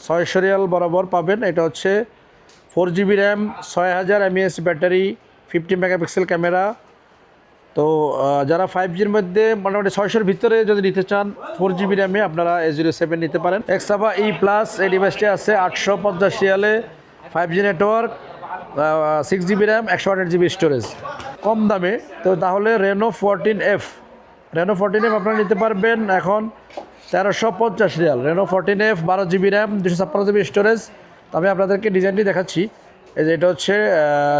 600 Real বরাবর পাবেন। এটা হচ্ছে 4GB RAM, 6000 mAh battery, 50 megapixel camera. তো যারা 5Gর মধ্যে মোটামুটি 600-র ভিতরে যদি নিতে চান 4GB র্যামে আপনারা A07 নিতে পারেন। এক্সাভা E প্লাস এই ডিভাইসটি আছে 850 রিয়ালে, 5G network, 6GB RAM, 128GB storage, কম দামে। তো তাহলে Reno 14F আপনারা নিতে পারবেন এখন 1350 Real. Reno 14F 12GB RAM, 256GB storage. তো আমি আপনাদেরকে ডিজাইনটি দেখাচ্ছি। এই যে এটা হচ্ছে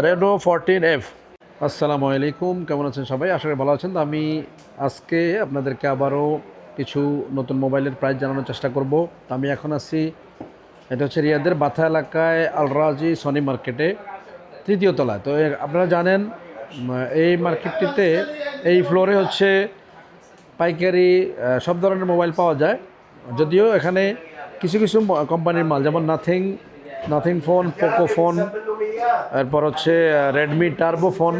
Reno 14F। আসসালামু আলাইকুম, কেমন আছেন সবাই? আশা করি ভালো আছেন। তো আমি আজকে আপনাদেরকে আবারও কিছু নতুন মোবাইলের প্রাইস জানানোর চেষ্টা করব। তো আমি এখন আছি, এটা হচ্ছে রিয়াদের বাথা এলাকায় আল রাজি সনি মার্কেটে, 3য় তলায়। তো আপনারা জানেন এই মার্কেটটিতে এই ফ্লোরে হচ্ছে পাইকারি সব ধরনের মোবাইল পাওয়া যায়। যদিও এখানে কিছু কিছু কোম্পানির মাল, যেমন নাথিং ফোন, পোকো ফোন, এরপর হচ্ছে রেডমি টার্বো ফোন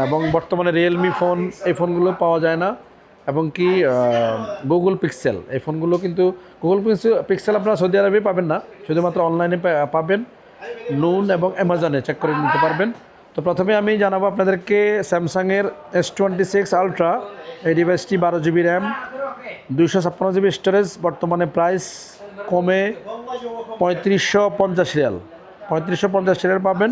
এবং বর্তমানে রিয়েলমি ফোন, এই ফোনগুলো পাওয়া যায় না। এবং কি গুগল পিক্সেল, এই ফোনগুলো কিন্তু গুগল পিক্সেল আপনারা সৌদি আরবে পাবেন না, শুধুমাত্র অনলাইনে পাবেন, নুন এবং অ্যামাজনে চেক করে নিতে পারবেন। তো প্রথমে আমি জানাবো আপনাদেরকে স্যামসাংয়ের S26 আলট্রা। এই ডিভাইসটি 12GB র্যাম, 256GB স্টোরেজ। বর্তমানে প্রাইস কমে 3550 রিয়াল পাবেন।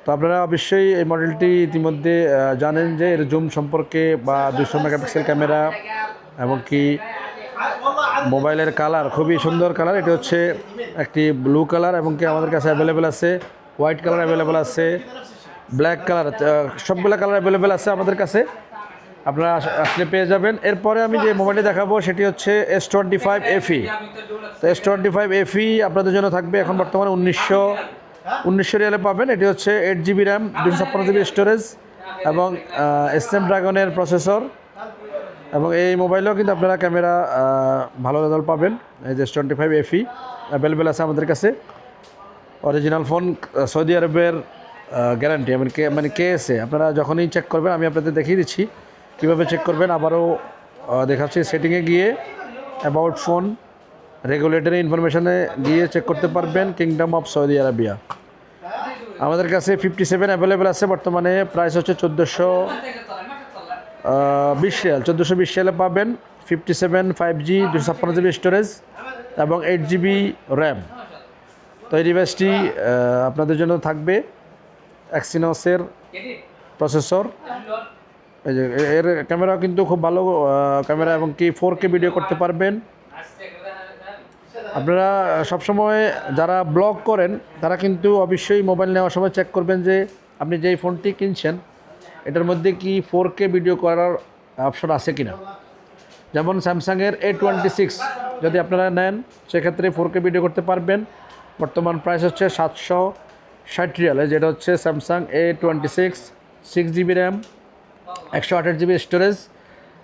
তো আপনারা অবশ্যই এই মডেলটি ইতিমধ্যে জানেন যে এর জুম সম্পর্কে, বা 200 মেগাপিক্সেল ক্যামেরা, এবং কি মোবাইলের কালার খুবই সুন্দর কালার। এটি হচ্ছে একটি ব্লু কালার, এবং কি আমাদের কাছে অ্যাভেলেবেল আছে হোয়াইট কালার, অ্যাভেলেবেল আছে ব্ল্যাক কালার, সবগুলো কালার অ্যাভেলেবেল আছে আমাদের কাছে, আপনারা আসলে পেয়ে যাবেন। এরপরে আমি যে মোবাইলটি দেখাবো সেটি হচ্ছে S25 FE। তো S25 FE আপনাদের জন্য থাকবে এখন বর্তমানে 1900 রিয়ালে পাবেন। এটি হচ্ছে 8GB র্যাম, 256GB স্টোরেজ এবং স্ন্যাপড্রাগনের প্রসেসর। এবং এই মোবাইলেও কিন্তু আপনারা ক্যামেরা ভালো রেজাল্ট পাবেন। এই যে S25 FE অ্যাভেলেবেল আছে আমাদের কাছে। অরিজিনাল ফোন, সৌদি আরবের গ্যারান্টি, মানে KSA। আপনারা যখনই চেক করবেন, আমি আপনাদের দেখিয়ে দিচ্ছি কীভাবে চেক করবেন। আবারও দেখাচ্ছি, সেটিংয়ে গিয়ে অ্যাবাউট ফোন, রেগুলেটরি ইনফরমেশনে গিয়ে চেক করতে পারবেন কিংডম অফ সৌদি আরবিয়া। আমাদের কাছে 57 অ্যাভেলেবেল আছে বর্তমানে। প্রাইস হচ্ছে 1420 রিয়ালে পাবেন। 57 5G, 256GB স্টোরেজ এবং 8GB র্যাম। তো এই ডিভাইসটি আপনাদের জন্য থাকবে এক্সিনোসের প্রসেসর। এই যে এর ক্যামেরাও কিন্তু খুব ভালো ক্যামেরা, এবং কি 4K ভিডিও করতে পারবেন। আপনারা সবসময় যারা ব্লগ করেন তারা কিন্তু অবশ্যই মোবাইল নেওয়ার সময় চেক করবেন যে আপনি যেই ফোনটি কিনছেন এটার মধ্যে কি 4K ভিডিও করার অপশন আছে কিনা। যেমন স্যামসাংয়ের A26 যদি আপনারা নেন, সেক্ষেত্রে 4K ভিডিও করতে পারবেন। বর্তমান প্রাইস হচ্ছে 760 রিয়ালে, যেটা হচ্ছে Samsung A26, 6GB RAM, 128GB storage.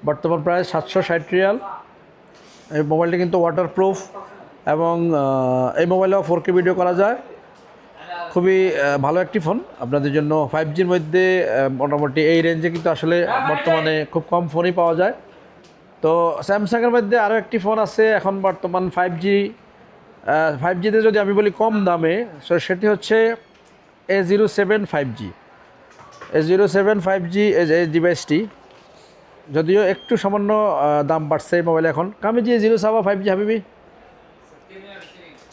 বর্তমান প্রাইস 760 রিয়াল। এই মোবাইলটি কিন্তু ওয়াটারপ্রুফ, এবং এই মোবাইলেও 4K ভিডিও করা যায়। খুবই ভালো একটি ফোন আপনাদের জন্য। 5Gর মধ্যে মোটামুটি এই রেঞ্জে কিন্তু আসলে বর্তমানে খুব কম ফোনই পাওয়া যায়। তো স্যামসাংয়ের মধ্যে আরও একটি ফোন আছে এখন বর্তমান 5Gতে যদি আমি বলি কম দামে, সেটি হচ্ছে A07 5G। A07 5G এই ডিভাইসটি, যদিও একটু সামান্য দাম বাড়ছে এই মোবাইলে এখন। কামিজি A07 5G হাবিবি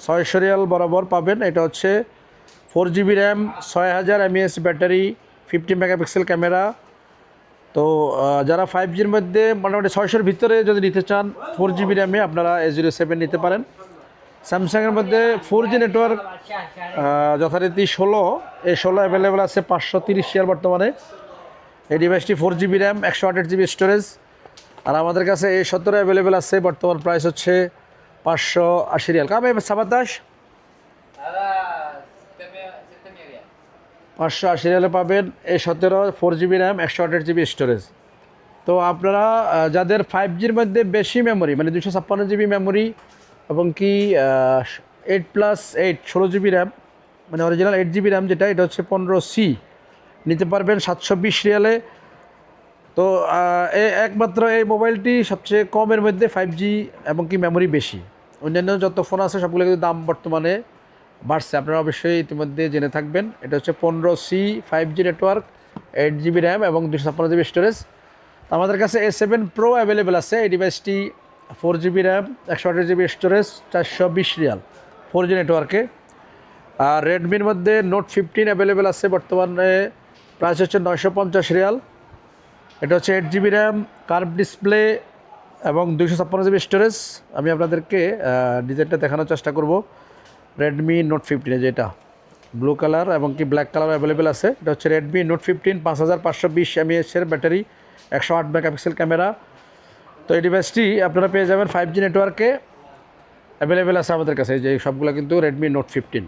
600 রিয়াল বরাবর পাবেন। এটা হচ্ছে 4GB RAM, 6000 mAh battery, 50 megapixel camera. তো যারা 5Gর মধ্যে মোটামুটি 600-র ভিতরে যদি নিতে চান 4GB র্যামে আপনারা A07 নিতে পারেন। স্যামসাংয়ের মধ্যে 4G নেটওয়ার্ক যথারীতি 16, এই 16 অ্যাভেলেবেল আছে 530 রিয়াল বর্তমানে। এই ডিভাইসটি 4GB র্যাম, 128GB স্টোরেজ। আর আমাদের কাছে A17 অ্যাভেলেবেল আছে, বর্তমান প্রাইস হচ্ছে 580 রিয়াল। কামে 27 580 রিয়ালে পাবেন A17, 4GB RAM, 128GB storage. তো আপনারা যাদের 5Gর মধ্যে বেশি মেমোরি, মানে 256GB মেমোরি, এবং কি 8+8 16GB র্যাম, মানে অরিজিনাল 8GB র্যাম যেটা, এটা হচ্ছে 15C নিতে পারবেন 720 রিয়ালে। তো একমাত্র এই মোবাইলটি সবচেয়ে কমের মধ্যে 5G এবং কি মেমোরি বেশি। অন্যান্য যত ফোন আছে সবগুলো কিন্তু দাম বর্তমানে বাড়ছে, আপনারা অবশ্যই ইতিমধ্যে জেনে থাকবেন। এটা হচ্ছে 15C 5G network, 8GB RAM এবং 256GB স্টোরেজ। আমাদের কাছে A7 Pro অ্যাভেলেবেল আছে। এই ডিভাইসটি 4GB RAM, 128GB storage, 420 Real 4G নেটওয়ার্কে। আর রেডমির মধ্যে নোট 15 অ্যাভেলেবেল আছে, বর্তমানে প্রাইস হচ্ছে 950 রিয়াল। এটা হচ্ছে 8GB র্যাম, কার্ভ ডিসপ্লে এবং 256GB স্টোরেজ। আমি আপনাদেরকে ডিজাইনটা দেখানোর চেষ্টা করব। রেডমি নোট 15 যেটা ব্লু কালার এবং কি ব্ল্যাক কালার অ্যাভেলেবেল আছে। এটা হচ্ছে Redmi Note 15, 5520 mAh battery, 108 megapixel camera. তো এই ডিভাইসটি আপনারা পেয়ে যাবেন 5G নেটওয়ার্কে, অ্যাভেলেবেল আছে আমাদের কাছে। এই যে সবগুলো কিন্তু Redmi Note 15।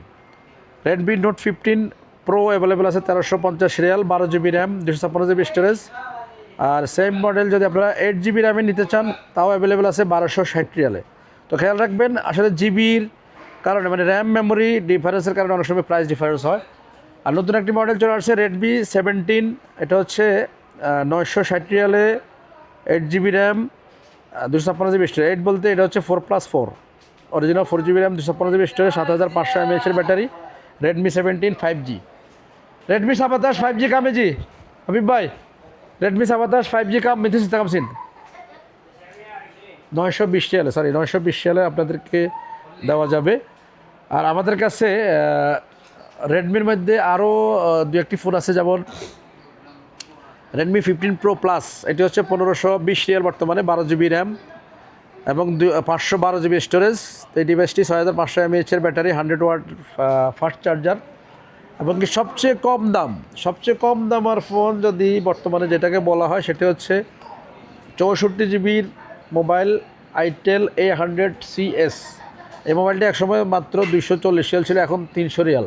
Redmi Note 15 Pro available আছে 1350 riyal, 12GB RAM, 256GB storage. আর সেম মডেল যদি আপনারা 8GB র্যামে নিতে চান তাও অ্যাভেলেবেল আছে 1260 রিয়ালে। তো খেয়াল রাখবেন আসলে জিবির কারণে মানে র্যাম মেমোরি ডিফারেন্সের কারণে অনেক সময় প্রাইস ডিফারেন্স হয়। আর নতুন একটি মডেল চলে আসছে রেডমি 17, এটা হচ্ছে 960 রিয়ালে, 8GB র্যাম, 256GB স্টোরেজ। 8 বলতে এটা হচ্ছে 4+4 original 4GB RAM, 256GB storage, 7500 mAh battery, Redmi 17 5G। Redmi 27 5G কামে জি হাবিব ভাই, রেডমি 27 5G কাম মিথিস কামসিন 920 রিয়ালে, সরি 920 রিয়ালে আপনাদেরকে দেওয়া যাবে। আর আমাদের কাছে রেডমির মধ্যে আরও দু একটি ফোন আছে, যেমন রেডমি 15 প্রো প্লাস। এটি হচ্ছে 1520 রিয়াল বর্তমানে, 12GB র্যাম এবং 512GB স্টোরেজ। এই ডিভাইসটি 6500 mAh battery, 100W fast charger এবং কি সবচেয়ে কম দাম আর ফোন যদি বর্তমানে যেটাকে বলা হয় সেটা হচ্ছে 64GB মোবাইল আইটেল A100CS। এই মোবাইলটি একসময় মাত্র 240 রিয়াল ছিল, এখন 300 রিয়াল।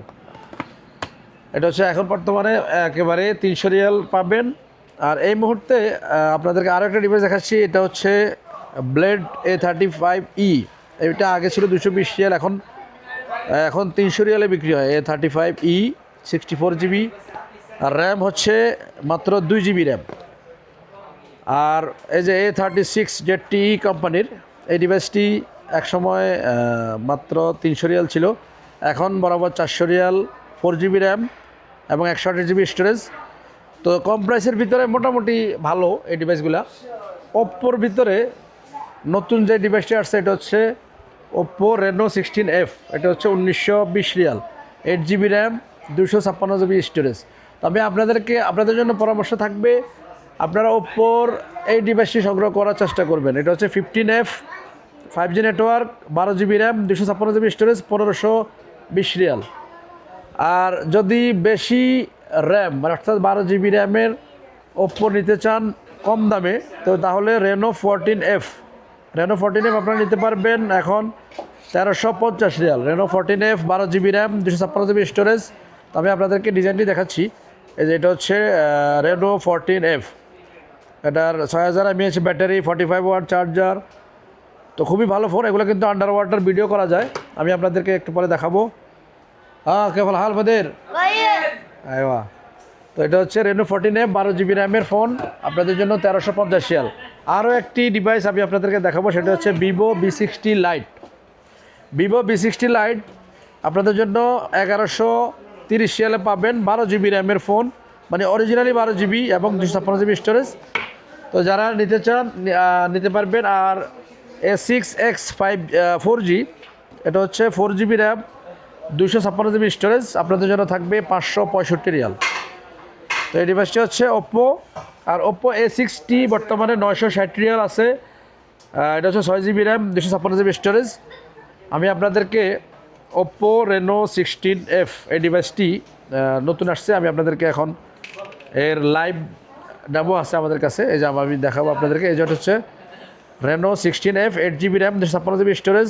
এটা হচ্ছে এখন বর্তমানে একেবারে 300 রিয়াল পাবেন। আর এই মুহূর্তে আপনাদেরকে আরও একটা ডিভাইস দেখাচ্ছি, এটা হচ্ছে ব্লেড A35e। এটা আগে ছিল 220 রিয়াল, এখন 300 রিয়ালে বিক্রি হয়। A35e 64GB, আর র্যাম হচ্ছে মাত্র 2GB র্যাম। আর এই যে A36ZTE কোম্পানির এই ডিভাইসটি একসময় মাত্র 300 রিয়াল ছিল, এখন বরাবর 400 রিয়াল, 4GB র্যাম এবং 128GB স্টোরেজ। তো কম প্রাইসের ভিতরে মোটামুটি ভালো এই ডিভাইসগুলো। ওপ্পোর ভিতরে নতুন যে ডিভাইসটি আসছে এটা হচ্ছে ওপ্পো রেনো 16F। এটা হচ্ছে 1920 Real, 8GB RAM, 256GB storage. তবে আপনাদের জন্য পরামর্শ থাকবে আপনারা ওপ্পোর এই ডিভাইসটি সংগ্রহ করার চেষ্টা করবেন। এটা হচ্ছে 15F 5G network, 12GB RAM, 256GB storage, 1520 riyal. আর যদি বেশি র্যাম মানে অর্থাৎ 12GB র্যামের ওপ্পো নিতে চান কম দামে, তো তাহলে রেনো 14F আপনারা নিতে পারবেন এখন 1350 Real. Reno 14F, 12GB RAM, 256GB storage. তো আমি আপনাদেরকে ডিজাইনটি দেখাচ্ছি। এই যে এটা হচ্ছে রেনো 14F। এটার 6000 mAh ব্যাটারি, 45W চার্জার। তো খুবই ভালো ফোন। এগুলো কিন্তু আন্ডার ওয়াটার ভিডিও করা যায়, আমি আপনাদেরকে একটু পরে দেখাবো। হ্যাঁ কেবল হাল বদের আইওয়া। তো এটা হচ্ছে রেনো 14F 12GB র্যামের ফোন, আপনাদের জন্য 1350 রিয়াল। আরও একটি ডিভাইস আমি আপনাদেরকে দেখাবো, সেটা হচ্ছে Vivo V60 light. Vivo V60 light আপনাদের জন্য 1130 রিয়ালে পাবেন, 12GB র্যামের ফোন, মানে অরিজিনালি 12GB এবং 256GB স্টোরেজ। তো যারা নিতে চান নিতে পারবেন। আর A6X 4G, এটা হচ্ছে 4GB র্যাম, 256GB স্টোরেজ, আপনাদের জন্য থাকবে 565 রিয়াল। তো এই ডিভাইসটি হচ্ছে ওপ্পো। আর ওপ্পো A60 বর্তমানে 960 রিয়াল আছে। এটা হচ্ছে 6GB র্যাম, 256GB স্টোরেজ। আমি আপনাদেরকে ওপ্পো রেনো 16F এই ডিভাইসটি নতুন আসছে, আমি আপনাদেরকে এখন এর লাইভ ডেমো আছে আমাদের কাছে, এই যে আমি দেখাবো আপনাদেরকে। এই যে হচ্ছে Reno 16F, 8GB RAM, 256GB storage.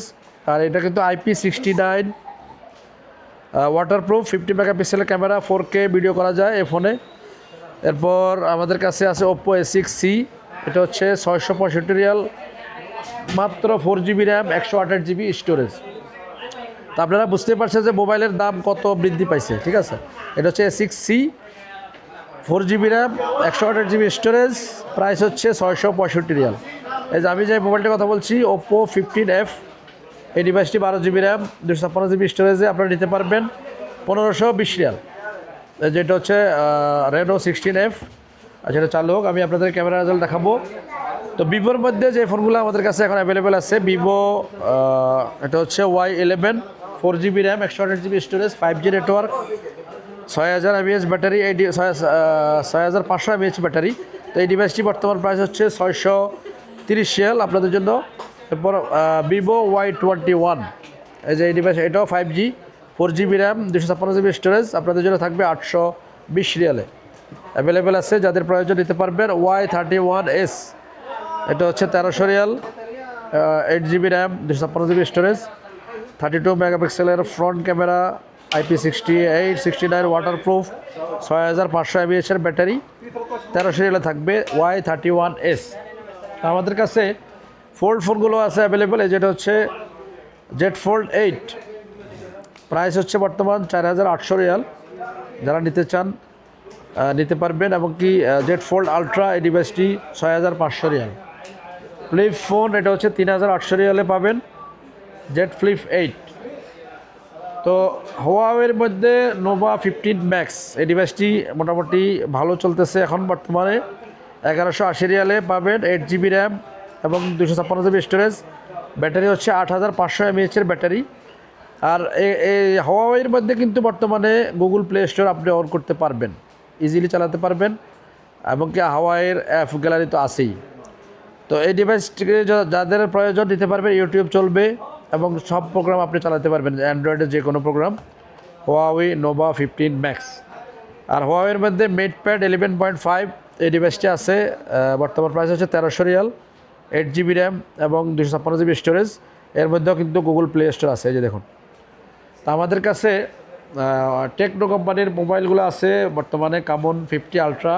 আর এটা কিন্তু IP69 ওয়াটারপ্রুফ, 50 মেগাপিক্সেলের ক্যামেরা, 4K ভিডিও করা যায় এই ফোনে। এরপর আমাদের কাছে আছে ওপ্পো A6C। এটা হচ্ছে 665 রিয়াল, মাত্র 4GB র্যাম, 128GB স্টোরেজ। তো আপনারা বুঝতে পারছেন যে মোবাইলের দাম কত বৃদ্ধি পাইছে, ঠিক আছে। এটা হচ্ছে A6C, 4GB RAM, 128GB storage, price হচ্ছে 665 রিয়াল। এই যে আমি যে মোবাইলটির কথা বলছি ওপ্পো 15F, এই ডিভাইসটি 12 GB র্যাম 256 GB স্টোরেজে আপনারা নিতে পারবেন 1520 রিয়াল। যেটা হচ্ছে Reno 16F। যেটা চালু হোক, আমি আপনাদের ক্যামেরা রেজাল্ট দেখাবো। তো ভিভোর মধ্যে যে ফোনগুলো আমাদের কাছে এখন অ্যাভেলেবেল আছে, ভিভো এটা হচ্ছে Y11 4GB RAM 128GB storage 5G network 6000 mAh battery, এই 6500 mAh ব্যাটারি। তো এই ডিভাইসটি বর্তমান প্রাইস হচ্ছে 630 রিয়াল আপনাদের জন্য। এরপর ভিভো Y21, এই যে এই ডিভাইস, এটাও 5G 4GB RAM 256GB storage আপনাদের জন্য থাকবে 820 রিয়ালে অ্যাভেলেবেল আছে। যাদের প্রয়োজন নিতে পারবেন। Y31s, এটা হচ্ছে 1300 Real 8GB RAM 256GB storage 32 মেগাপিক্সেলের front camera, IP68 69 waterproof 6500 mAh এর ব্যাটারি 1300 রিয়ালে থাকবে Y31s। আমাদের কাছে ফোল্ড ফোনগুলো আছে অ্যাভেলেবেল। যেটা হচ্ছে Z Fold 8, প্রাইস হচ্ছে বর্তমান 4800 রিয়াল। যারা নিতে চান নিতে পারবেন। এবং কি Z Fold আলট্রা, এই ডিভাইসটি 6500 রিয়াল। ফ্লিপ ফোন, এটা হচ্ছে 3800 রিয়ালে পাবেন Z Flip 8। তো হুয়াওয়ের মধ্যে নোভা 15 ম্যাক্স, এই ডিভাইসটি মোটামুটি ভালো চলতেছে এখন বর্তমানে 1180 রিয়ালে পাবেন 8GB র্যাম এবং 256GB স্টোরেজ, ব্যাটারি হচ্ছে 8500 mAh এর ব্যাটারি। আর এই হুয়াওয়ের মধ্যে কিন্তু বর্তমানে গুগল প্লে স্টোর আপনি অন করতে পারবেন, ইজিলি চালাতে পারবেন। এবং কি হুয়াওয়ের অ্যাপ গ্যালারি তো আছেই। তো এই ডিভাইসটিকে যাদের প্রয়োজন নিতে পারবেন, ইউটিউব চলবে এবং সব প্রোগ্রাম আপনি চালাতে পারবেন, অ্যান্ড্রয়েডের যে কোনো প্রোগ্রাম। Huawei Nova 15 Max. আর হুয়াওয়ের মধ্যে মেটপ্যাড 11.5, এই ডিভাইসটি আছে বর্তমান প্রাইস হচ্ছে 1300 রিয়াল 8GB র্যাম এবং 256GB স্টোরেজ। এর মধ্যেও কিন্তু গুগল প্লে স্টোর আছে, এই যে দেখুন। তা আমাদের কাছে টেকনো কোম্পানির মোবাইলগুলো আছে বর্তমানে। কামন 50 আলট্রা,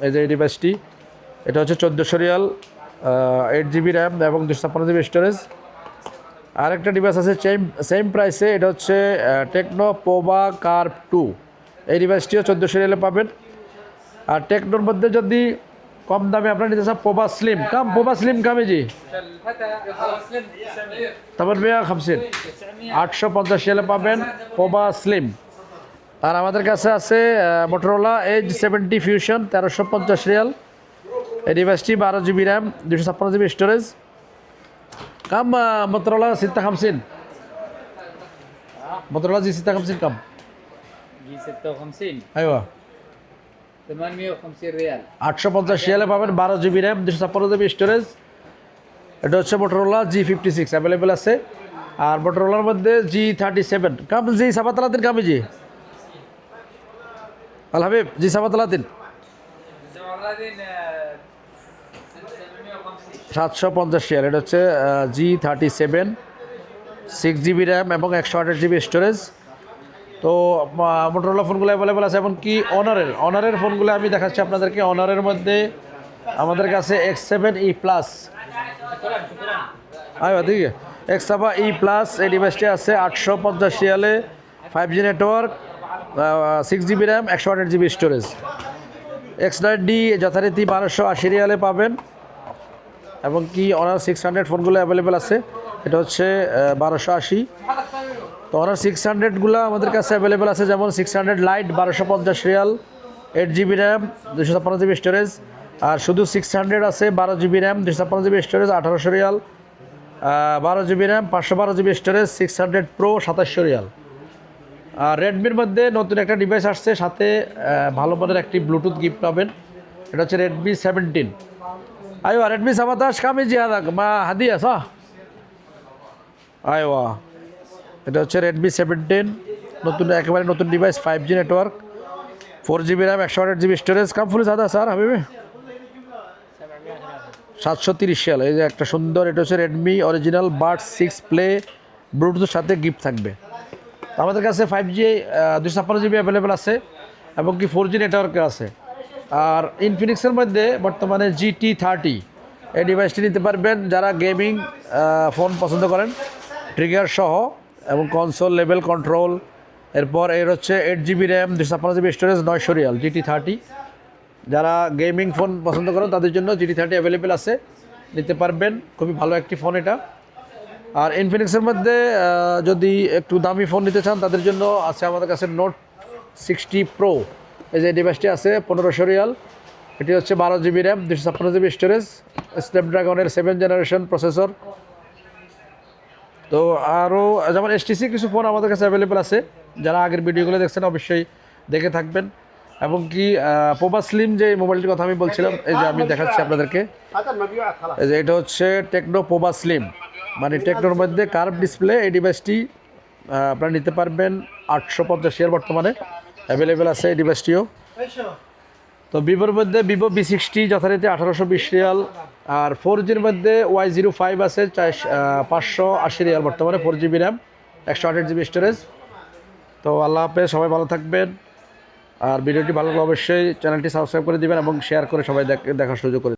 এই যে এই ডিভাইসটি, এটা হচ্ছে 1400 রিয়াল 8GB র্যাম এবং 256GB স্টোরেজ। আরেকটা ডিভাইস আছে সেম প্রাইসে, এটা হচ্ছে টেকনো পোভা কার্ভ 2, এই ডিভাইসটিও 1400 রিয়ালে পাবেন। আর টেকনোর মধ্যে যদি কম দামে আপনারা নিতে চান, পোভা স্লিম কামে জি তারপর 850 রিয়ালে পাবেন পোভা স্লিম। আর আমাদের কাছে আছে মোটরোলা এজ 70 ফিউশন 1350 রিয়াল, এই ডিভাইসটি 12GB র্যাম 256GB স্টোরেজ। কাম Motorola 56 Motorola G56 كم؟ G56 ايوه 850 riyal 850 রিয়ালে পাবেন 12GB র্যাম 256GB স্টোরেজ। এটা হচ্ছে মোটরোলা G56 অ্যাভেলেবেল আছে। আর মোটরোলার মধ্যে G37 কাম G37 কামে জি আল হাবিব G37 750 রিয়াল। এটা হচ্ছে G37 6GB র্যাম এবং 128GB স্টোরেজ। তো মোটরোলা ফোনগুলো অ্যাভেলেবেল আছে। এমনকি অনারের ফোনগুলো আমি দেখাচ্ছি আপনাদেরকে। অনারের মধ্যে আমাদের কাছে X7E প্লাস, ঠিক আছে, X7E প্লাস, এই ডিভাইসটি আছে 850 রিয়ালে 5G network 6GB RAM 128GB storage. X9D যথারীতি 1280 রিয়ালে পাবেন। এবং কি অনার 600 ফোনগুলো অ্যাভেলেবেল আছে, এটা হচ্ছে 1280। তো অনার 600গুলো আমাদের কাছে অ্যাভেলেবেল আছে, যেমন 600 Lite 1250 riyal 8GB RAM 256GB storage. আর শুধু 600 আছে 12GB RAM 256GB storage 1800 riyal, 12GB RAM 512GB storage 600 Pro 2700 riyal. আর রেডমির মধ্যে নতুন একটা ডিভাইস আসছে, সাথে ভালো মানের একটি ব্লুটুথ গিফট পাবেন। এটা হচ্ছে Redmi 17। আইওয়া Redmi 17 কামে জিয়াদা মা হাদিয়া সা আইওয়া। এটা হচ্ছে Redmi 17, একেবারে নতুন device 5G network 4GB RAM 128GB storage. কাম ফুল সাদা স্যার হাবিবে 730 রিয়াল। এই যে একটা সুন্দর, এটা হচ্ছে Redmi অরিজিনাল Buds 6 প্লে ব্লুটুথের সাথে গিফট থাকবে। আমাদের কাছে 5G 256GB অ্যাভেলেবেল আছে এবং কি 4G নেটওয়ার্কে আছে। আর ইনফিনিক্সের মধ্যে বর্তমানে GT30, এই ডিভাইসটি নিতে পারবেন যারা গেমিং ফোন পছন্দ করেন, ট্রিগার সহ এবং কনসোল লেভেল কন্ট্রোল। এরপর এর হচ্ছে 8GB RAM 256GB storage 900 Real GT30। যারা গেমিং ফোন পছন্দ করেন তাদের জন্য GT30 অ্যাভেলেবেল আছে, নিতে পারবেন। খুবই ভালো একটি ফোন এটা। আর ইনফিনিক্সের মধ্যে যদি একটু দামি ফোন নিতে চান তাদের জন্য আছে আমাদের কাছে নোট 60 প্রো। এই যে ডিভাইসটি আছে 1500 রিয়াল। এটি হচ্ছে 12 GB র্যাম, 256 GB স্টোরেজ, স্ন্যাপড্রাগনের 7th জেনারেশন প্রসেসর। তো আরও যেমন এসটিসি কিছু ফোন আমাদের কাছে অ্যাভেলেবেল আছে, যারা আগের ভিডিওগুলো দেখছেন অবশ্যই দেখে থাকবেন। এবং কি পোবা স্লিম যে মোবাইলটির কথা আমি বলছিলাম, এই যে আমি দেখাচ্ছি আপনাদেরকে, এই যে এটা হচ্ছে টেকনো পোবা স্লিম, মানে টেকনোর মধ্যে কার্ভ ডিসপ্লে। এই ডিভাইসটি আপনারা নিতে পারবেন 850 রিয়াল বর্তমানে অ্যাভেলেবেল আছে এই ডিভাইসটিও। তো ভিভোর মধ্যে ভিভো V60 যথারীতি 1820 রিয়াল। আর 4Gর মধ্যে Y05 আছে 580 রিয়াল বর্তমানে, 4GB র্যাম, 128GB স্টোরেজ। তো আল্লাহ হাফেজ, সবাই ভালো থাকবেন। আর ভিডিওটি ভালো লাগলে অবশ্যই চ্যানেলটি সাবস্ক্রাইব করে দিবেন এবং শেয়ার করে সবাই দেখার সুযোগ করে